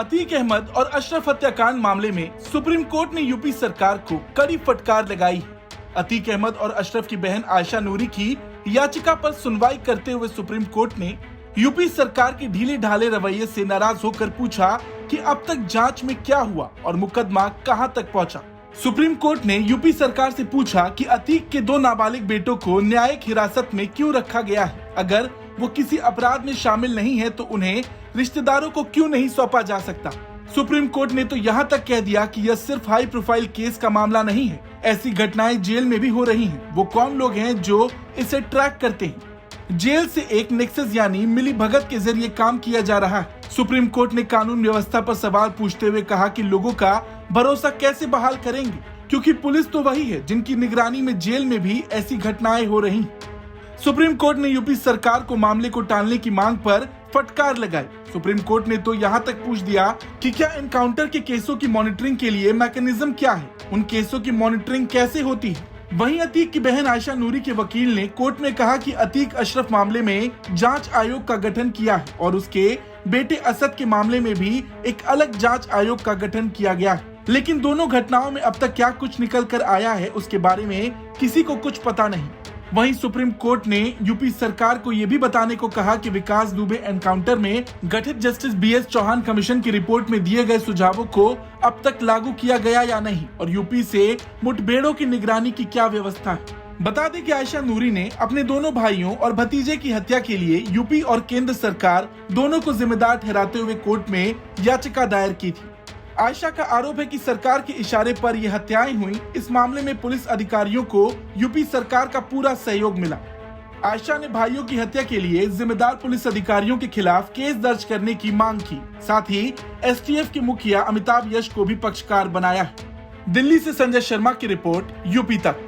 अतीक अहमद और अशरफ हत्याकांड मामले में सुप्रीम कोर्ट ने यूपी सरकार को कड़ी फटकार लगाई है। अतीक अहमद और अशरफ की बहन आयशा नूरी की याचिका पर सुनवाई करते हुए सुप्रीम कोर्ट ने यूपी सरकार के ढीले ढाले रवैये से नाराज होकर पूछा कि अब तक जांच में क्या हुआ और मुकदमा कहां तक पहुंचा। सुप्रीम कोर्ट ने यूपी सरकार से पूछा कि अतीक के 2 नाबालिग बेटों को न्यायिक हिरासत में क्यों रखा गया है। अगर वो किसी अपराध में शामिल नहीं है तो उन्हें रिश्तेदारों को क्यों नहीं सौंपा जा सकता। सुप्रीम कोर्ट ने तो यहाँ तक कह दिया कि यह सिर्फ हाई प्रोफाइल केस का मामला नहीं है, ऐसी घटनाएं जेल में भी हो रही हैं। वो कौन लोग हैं जो इसे ट्रैक करते हैं। जेल से एक नेक्सस यानी मिली भगत के जरिए काम किया जा रहा है। सुप्रीम कोर्ट ने कानून व्यवस्था पर सवाल पूछते हुए कहा कि लोगों का भरोसा कैसे बहाल करेंगे, क्योंकि पुलिस तो वही है जिनकी निगरानी में जेल में भी ऐसी घटनाएं हो रही। सुप्रीम कोर्ट ने यूपी सरकार को मामले को टालने की मांग पर फटकार लगाई। सुप्रीम कोर्ट ने तो यहाँ तक पूछ दिया कि क्या एनकाउंटर के केसों की मॉनिटरिंग के लिए मैकेनिज्म क्या है, उन केसों की मॉनिटरिंग कैसे होती है। वहीं अतीक की बहन आयशा नूरी के वकील ने कोर्ट में कहा कि अतीक अशरफ मामले में जांच आयोग का गठन किया है और उसके बेटे असद के मामले में भी एक अलग जांच आयोग का गठन किया गया है। लेकिन दोनों घटनाओं में अब तक क्या कुछ निकल कर आया है उसके बारे में किसी को कुछ पता नहीं। वहीं सुप्रीम कोर्ट ने यूपी सरकार को यह भी बताने को कहा कि विकास दुबे एनकाउंटर में गठित जस्टिस BS चौहान कमीशन की रिपोर्ट में दिए गए सुझावों को अब तक लागू किया गया या नहीं और यूपी से मुठभेड़ों की निगरानी की क्या व्यवस्था है। बता दें कि आयशा नूरी ने अपने दोनों भाइयों और भतीजे की हत्या के लिए यूपी और केंद्र सरकार दोनों को जिम्मेदार ठहराते हुए कोर्ट में याचिका दायर की थी। आयशा का आरोप है कि सरकार के इशारे पर ये हत्याएं हुई। इस मामले में पुलिस अधिकारियों को यूपी सरकार का पूरा सहयोग मिला। आयशा ने भाइयों की हत्या के लिए जिम्मेदार पुलिस अधिकारियों के खिलाफ केस दर्ज करने की मांग की। साथ ही STF के मुखिया अमिताभ यश को भी पक्षकार बनाया है। दिल्ली से संजय शर्मा की रिपोर्ट, यूपी तक।